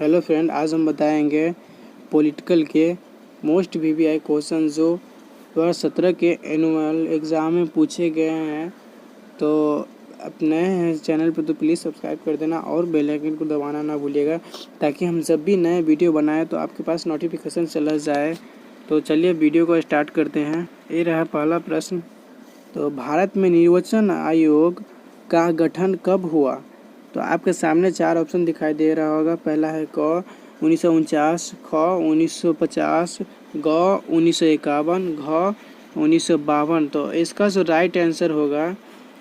Hello friend, आज हम बताएंगे पॉलिटिकल के मोस्ट वीवीआई क्वेश्चन जो 2017 के एनुअल एग्ज़ाम में पूछे गए हैं। तो आप नए हैं चैनल पर तो प्लीज़ सब्सक्राइब कर देना और बेल आइकन को दबाना ना भूलिएगा, ताकि हम जब भी नए वीडियो बनाएं तो आपके पास नोटिफिकेशन चला जाए। तो चलिए वीडियो को स्टार्ट करते हैं। ये रहा पहला प्रश्न। तो भारत में निर्वाचन आयोग का गठन कब हुआ? तो आपके सामने चार ऑप्शन दिखाई दे रहा होगा। पहला है क 1949, ख 1950, ग 1951, घ 1952। तो इसका जो राइट आंसर होगा,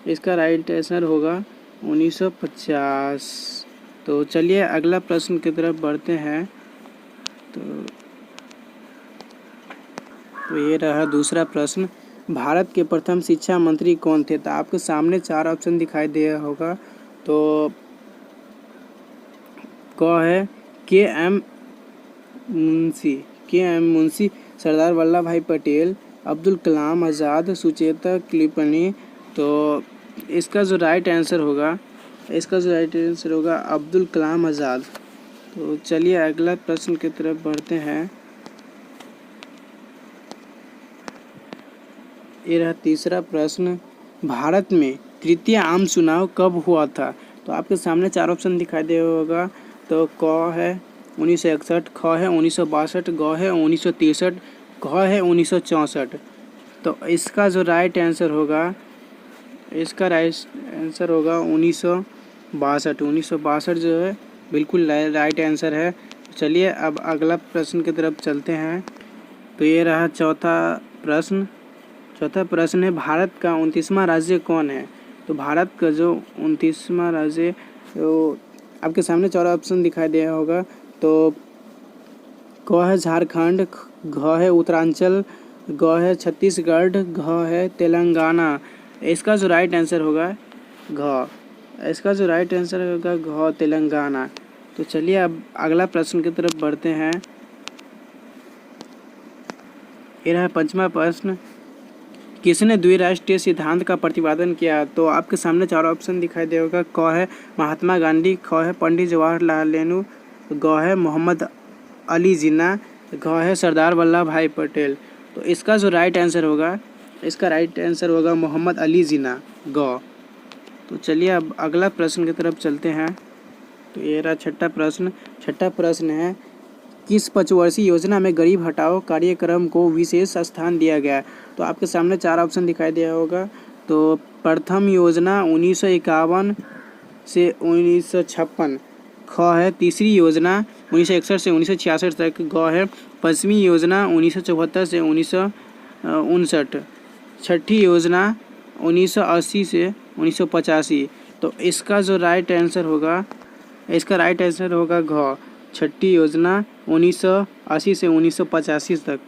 इसका राइट आंसर होगा 1950। तो चलिए अगला प्रश्न की तरफ बढ़ते हैं। तो ये रहा दूसरा प्रश्न। भारत के प्रथम शिक्षा मंत्री कौन थे? तो आपके सामने चार ऑप्शन दिखाई दे रहा होगा। तो क है के एम मुंशी, सरदार वल्लभ भाई पटेल, अब्दुल कलाम आज़ाद, सुचेता कृपणी। तो इसका जो राइट आंसर होगा अब्दुल कलाम आज़ाद। तो चलिए अगला प्रश्न की तरफ बढ़ते हैं। ये रहा तीसरा प्रश्न। भारत में तृतीय आम चुनाव कब हुआ था? तो आपके सामने चार ऑप्शन दिखाई दे होगा। तो क है 1961, ख है 1962, ग है 1963, घ है 1964। तो इसका जो राइट आंसर होगा, 1962। 1962 जो है बिल्कुल राइट आंसर है। चलिए अब अगला प्रश्न की तरफ चलते हैं। तो ये रहा चौथा प्रश्न है, भारत का 29वां राज्य कौन है? तो भारत का जो 29वां राज्य, तो आपके सामने चार ऑप्शन दिखाई दे रहा होगा। तो क है झारखंड, घ है उत्तरांचल, ग है छत्तीसगढ़, घ है तेलंगाना। इसका जो राइट आंसर होगा घ तेलंगाना। तो चलिए अब अगला प्रश्न की तरफ बढ़ते हैं। ये रहा पांचवा प्रश्न। किसने द्विराष्ट्रीय सिद्धांत का प्रतिपादन किया? तो आपके सामने चार ऑप्शन दिखाई दे होगा। क है महात्मा गांधी, ख है पंडित जवाहरलाल नेहरू, ग है मोहम्मद अली जिन्ना, घ है सरदार वल्लभ भाई पटेल। तो इसका जो राइट आंसर होगा मोहम्मद अली जिन्ना, ग। तो चलिए अब अगला प्रश्न की तरफ चलते हैं। तो ये रहा छठा प्रश्न है, किस पंचवर्षीय योजना में गरीब हटाओ कार्यक्रम को विशेष स्थान दिया गया? तो आपके सामने चार ऑप्शन दिखाई दिया होगा। तो प्रथम योजना 1951 से 1956, ख है तीसरी योजना 1961 से 1966 तक, ग है पश्चिमी योजना 1974 से 1959, छठी योजना 1980 से 1985। तो इसका राइट आंसर होगा घ, छठी योजना 1980 से 1985 तक।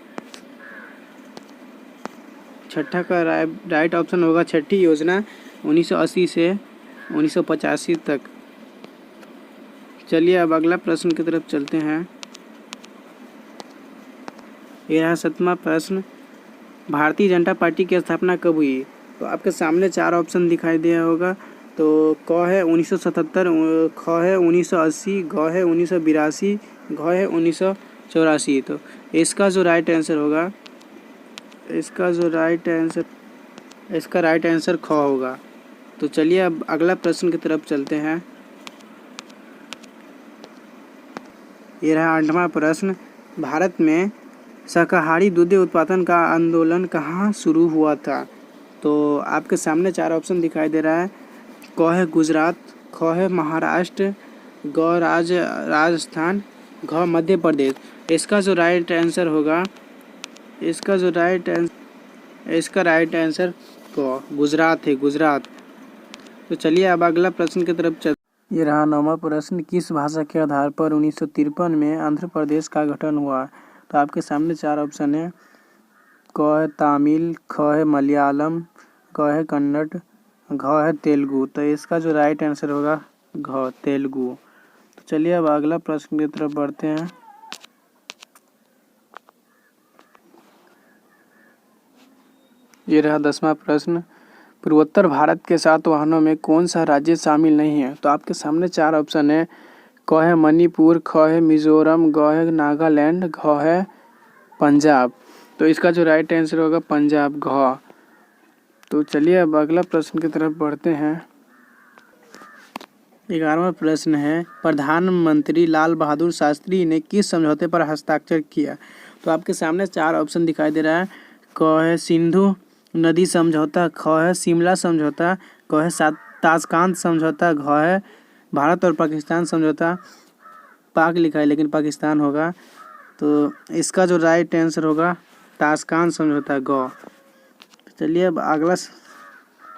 छठा का राइट ऑप्शन होगा छठी योजना 1980 से 1985 तक। चलिए अब अगला प्रश्न की तरफ चलते हैं। यह रहा सातवां प्रश्न। भारतीय जनता पार्टी की स्थापना कब हुई? तो आपके सामने चार ऑप्शन दिखाई दिया होगा। तो क है 1977, ख है 1980, घ है 1982, घ है 1984। तो इसका राइट आंसर ख होगा। तो चलिए अब अगला प्रश्न की तरफ चलते हैं। ये रहा आठवां प्रश्न। भारत में शाकाहारी दूध उत्पादन का आंदोलन कहाँ शुरू हुआ था? तो आपके सामने चार ऑप्शन दिखाई दे रहा है। क है गुजरात, ख है महाराष्ट्र, ग राजस्थान, घ मध्य प्रदेश। इसका राइट आंसर होगा गुजरात है, गुजरात। तो चलिए अब अगला प्रश्न की तरफ चलते। ये रहा नौवां प्रश्न। किस भाषा के आधार पर 1953 में आंध्र प्रदेश का गठन हुआ? तो आपके सामने चार ऑप्शन है। क है तमिल, ख है मलयालम, ग है कन्नड़, घ है तेलुगु। तो इसका राइट आंसर होगा घ, तेलुगु। तो चलिए अब अगला प्रश्न की तरफ बढ़ते हैं। ये रहा 10वां प्रश्न। पूर्वोत्तर भारत के 7 वाहनों में कौन सा राज्य शामिल नहीं है? तो आपके सामने चार ऑप्शन है। क है मणिपुर, ख है मिजोरम, ग है नागालैंड, घ है पंजाब। तो इसका जो राइट आंसर होगा पंजाब, घ। तो चलिए अब अगला प्रश्न की तरफ बढ़ते हैं। 11वां प्रश्न है, प्रधानमंत्री लाल बहादुर शास्त्री ने किस समझौते पर हस्ताक्षर किया? तो आपके सामने 4 ऑप्शन दिखाई दे रहा है। क है सिंधु नदी समझौता, ख है शिमला समझौता, क है ताशकंद समझौता, घ है भारत और पाकिस्तान समझौता। पाक लिखा है लेकिन पाकिस्तान होगा। तो इसका जो राइट आंसर होगा ताशकंद समझौता, ग। चलिए अब अगला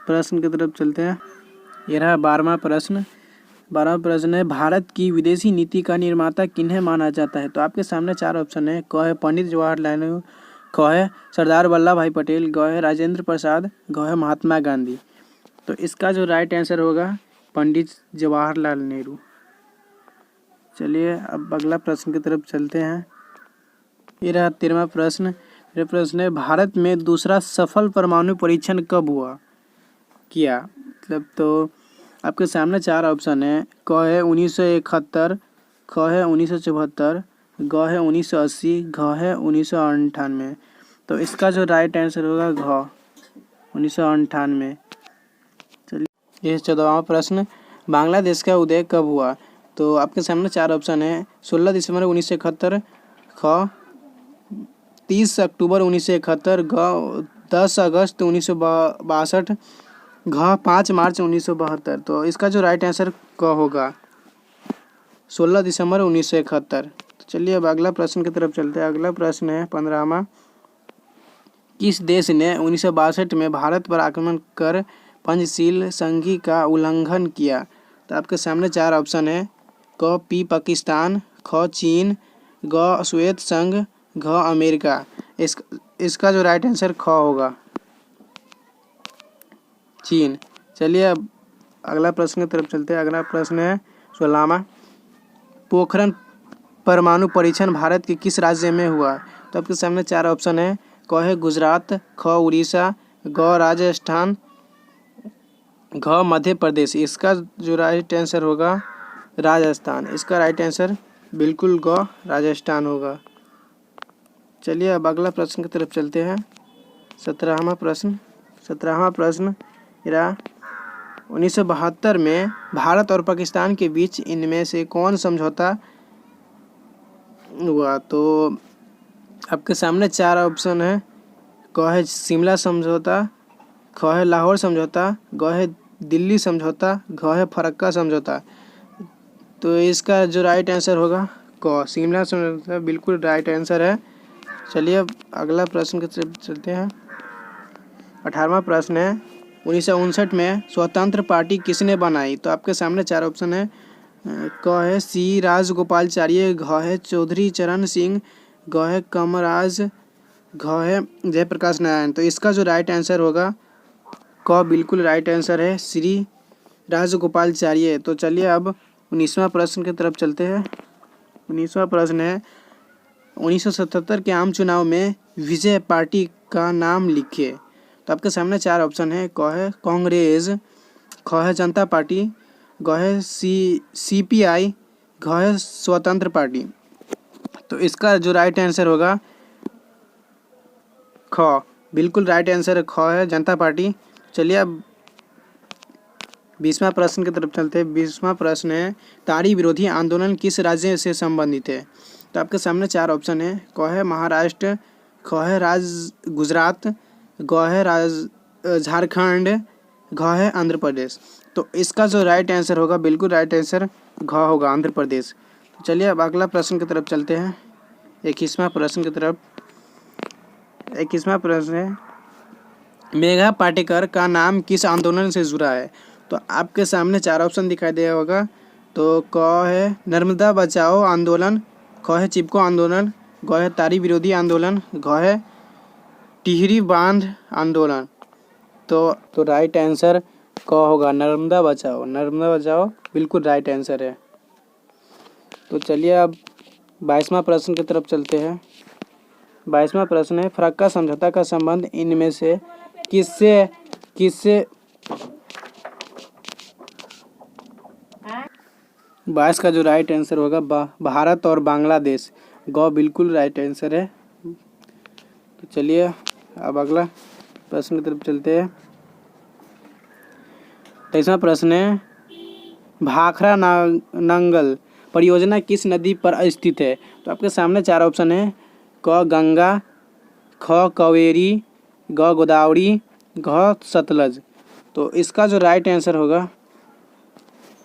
प्रश्न की तरफ चलते हैं। ये रहा 12वां प्रश्न। 12वां प्रश्न है, भारत की विदेशी नीति का निर्माता किन्हें माना जाता है? तो आपके सामने 4 ऑप्शन है। क है पंडित जवाहरलाल नेहरू, ख है सरदार वल्लभ भाई पटेल, ग है राजेंद्र प्रसाद, घ है महात्मा गांधी। तो इसका जो राइट आंसर होगा पंडित जवाहरलाल नेहरू। चलिए अब अगला प्रश्न की तरफ चलते हैं। ये रहा 13वां प्रश्न। ये प्रश्न है, भारत में दूसरा सफल परमाणु परीक्षण कब हुआ किया? मतलब तो आपके सामने 4 ऑप्शन है। क है 1971, ख है 1974, ग है 1980, घ है 1998। तो इसका जो राइट आंसर होगा घ, 1998। चलिए ये 14वां प्रश्न, बांग्लादेश का उदय कब हुआ? तो आपके सामने 4 ऑप्शन है। 16 दिसंबर 1971, ख 30 अक्टूबर 1971, ग 10 अगस्त 1962, घ 5 मार्च 1972। तो इसका जो राइट आंसर क होगा 16 दिसंबर 1971। तो चलिए अब अगला प्रश्न की तरफ चलते हैं। अगला प्रश्न है 15वां। किस देश ने 1962 में भारत पर आक्रमण कर पंचशील संधि का उल्लंघन किया? तो आपके सामने 4 ऑप्शन है। क पाकिस्तान, ख चीन, ग श्वेत संघ, घ अमेरिका। इसका जो राइट आंसर ख होगा चीन। चलिए अब अगला प्रश्न की तरफ चलते हैं। अगला प्रश्न है 16वां। पोखरण परमाणु परीक्षण भारत के किस राज्य में हुआ? तो आपके सामने 4 ऑप्शन है। क है गुजरात, ख उड़ीसा, ग राजस्थान, घ मध्य प्रदेश। इसका जो राइट आंसर होगा राजस्थान। इसका राइट आंसर बिल्कुल ग राजस्थान होगा। चलिए अब अगला प्रश्न की तरफ चलते हैं। 17वां प्रश्न। 17वां प्रश्न 1972 में भारत और पाकिस्तान के बीच इनमें से कौन समझौता हुआ? तो आपके सामने 4 ऑप्शन है। क है शिमला समझौता, ख है लाहौर समझौता, ग है दिल्ली समझौता, घ है फरक्का समझौता। तो इसका जो राइट आंसर होगा क शिमला समझौता बिल्कुल राइट आंसर है। चलिए अब अगला प्रश्न की तरफ चलते हैं। 18वां प्रश्न है 1959 में स्वतंत्र पार्टी किसने बनाई? तो आपके सामने 4 ऑप्शन है। क है सी राजगोपालाचारी, घ है चौधरी चरण सिंह, ग है कामराज, घ है जयप्रकाश नारायण। तो इसका जो राइट आंसर होगा क बिल्कुल राइट आंसर है श्री राजगोपालाचारी। तो चलिए अब 19वां प्रश्न की तरफ चलते हैं। 19वां प्रश्न है 1977 के आम चुनाव में विजय पार्टी का नाम लिखिए। तो आपके सामने 4 ऑप्शन है। क है कांग्रेस, ख है जनता पार्टी, ग है CPI, घ है स्वतंत्र पार्टी। तो इसका जो राइट आंसर होगा ख, बिल्कुल राइट आंसर है ख है जनता पार्टी। चलिए अब 20वां प्रश्न की तरफ चलते हैं। 20वां प्रश्न है ताड़ी विरोधी आंदोलन किस राज्य से संबंधित है? तो आपके सामने 4 ऑप्शन है। क है महाराष्ट्र, ख है गुजरात, ग है झारखंड, घ है आंध्र प्रदेश। तो इसका जो राइट आंसर होगा बिल्कुल राइट आंसर घ होगा, आंध्र प्रदेश। तो चलिए अब अगला प्रश्न की तरफ चलते हैं। 21वां प्रश्न की तरफ। 21वां प्रश्न है मेघा पाटेकर का नाम किस आंदोलन से जुड़ा है? तो आपके सामने 4 ऑप्शन दिखाई दे होगा। तो क है नर्मदा बचाओ आंदोलन, ख है चिपको आंदोलन, ग है ताड़ी विरोधी आंदोलन, घ है टिहरी बांध आंदोलन। तो राइट आंसर क होगा नर्मदा बचाओ। नर्मदा बचाओ बिल्कुल राइट आंसर है। तो चलिए अब 22वां प्रश्न की तरफ चलते हैं। 22वां प्रश्न है फरक्का समझौता का संबंध इनमें से किससे 22 का जो राइट आंसर होगा भारत और बांग्लादेश। गौ बिल्कुल राइट आंसर है। तो चलिए अब अगला प्रश्न की तरफ चलते हैं। 23वां प्रश्न है, भाखड़ा नंगल परियोजना किस नदी पर स्थित है? तो आपके सामने 4 ऑप्शन है, क गंगा, ख कावेरी, ग गोदावरी, घ सतलज। तो इसका जो राइट आंसर होगा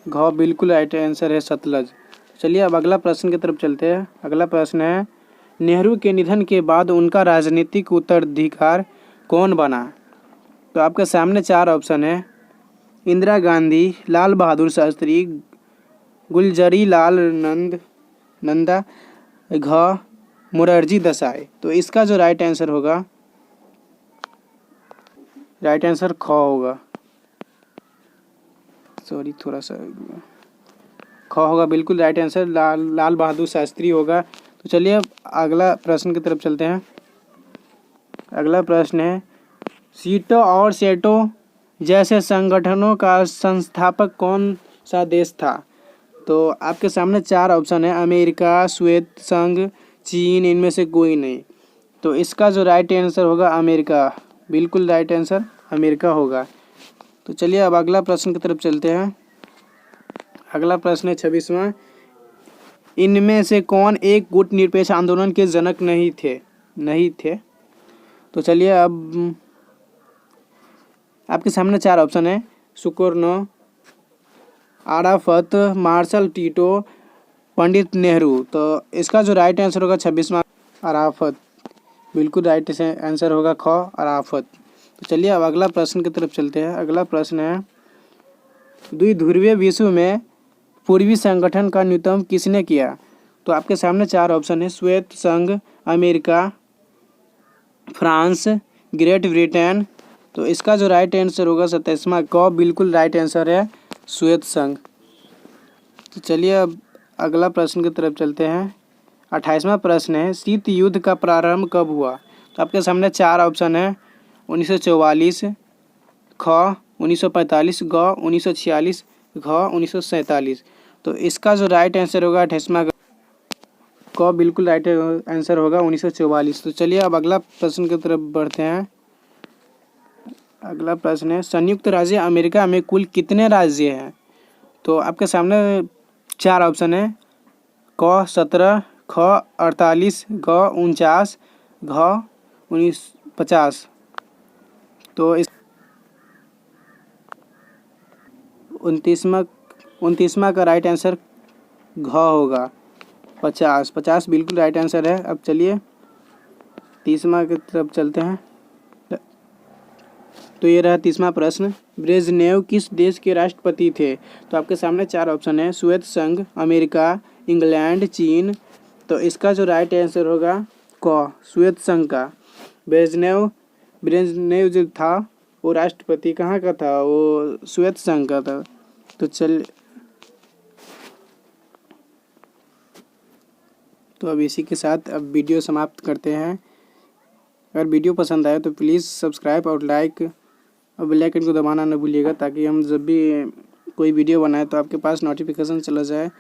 घ बिल्कुल राइट आंसर है, सतलज। चलिए अब अगला प्रश्न की तरफ चलते हैं। अगला प्रश्न है, नेहरू के निधन के बाद उनका राजनीतिक उत्तराधिकार कौन बना? तो आपके सामने 4 ऑप्शन है, इंदिरा गांधी, लाल बहादुर शास्त्री, गुलजरी लाल नंदा, घ मोरारजी देसाई। तो इसका जो राइट आंसर होगा, राइट आंसर ख होगा। सॉरी थोड़ा सा ख होगा बिल्कुल राइट आंसर, लाल बहादुर शास्त्री होगा। तो चलिए अब अगला प्रश्न की तरफ चलते हैं। अगला प्रश्न है, सीटो और सेटो जैसे संगठनों का संस्थापक कौन सा देश था? तो आपके सामने 4 ऑप्शन है, अमेरिका, श्वेत संघ, चीन, इनमें से कोई नहीं। तो इसका जो राइट आंसर होगा अमेरिका, बिल्कुल राइट आंसर अमेरिका होगा। तो चलिए अब अगला प्रश्न की तरफ चलते हैं। अगला प्रश्न है 26वां, इनमें से कौन एक गुट निरपेक्ष आंदोलन के जनक नहीं थे? तो चलिए अब आपके सामने 4 ऑप्शन है, Sukarno, आराफत, Marshal Tito, Pandit Nehru. तो इसका जो राइट आंसर होगा 26वां आराफत, बिल्कुल राइट आंसर होगा ख आराफत। तो चलिए अब अगला प्रश्न की तरफ चलते हैं। अगला प्रश्न है, द्विध्रुवीय विश्व में पूर्वी संगठन का नेतृत्व किसने किया? तो आपके सामने 4 ऑप्शन है, श्वेत संघ, अमेरिका, फ्रांस, ग्रेट ब्रिटेन। तो इसका जो राइट आंसर होगा 27वां क बिल्कुल राइट आंसर है, श्वेत संघ। तो चलिए अब अगला प्रश्न की तरफ चलते हैं। 28वां प्रश्न है, शीत युद्ध का प्रारंभ कब हुआ? तो आपके सामने 4 ऑप्शन है, 1944, ख 1945, ग 1946, घ 1947। तो इसका जो राइट आंसर होगा 28वां क बिल्कुल राइट आंसर होगा 1944। तो चलिए अब अगला प्रश्न की तरफ बढ़ते हैं। अगला प्रश्न है, संयुक्त राज्य अमेरिका में कुल कितने राज्य हैं? तो आपके सामने 4 ऑप्शन है, क 17, ख 48, ग 49, घ 50। तो इस 29वां का राइट आंसर घ होगा, 50 बिल्कुल राइट आंसर है। अब चलिए 30वां की तरफ चलते हैं। तो ये रहा 30वां प्रश्न, ब्रेजनेव किस देश के राष्ट्रपति थे? तो आपके सामने 4 ऑप्शन है, श्वेत संघ, अमेरिका, इंग्लैंड, चीन। तो इसका जो राइट आंसर होगा क श्वेत संघ का। ब्रेजनेव जो था वो राष्ट्रपति कहाँ का था? वो श्वेत संघ का था। तो अब इसी के साथ अब वीडियो समाप्त करते हैं। अगर वीडियो पसंद आए तो प्लीज़ सब्सक्राइब और लाइक और बेल आइकन को दबाना न भूलिएगा, ताकि हम जब भी कोई वीडियो बनाए तो आपके पास नोटिफिकेशन चला जाए।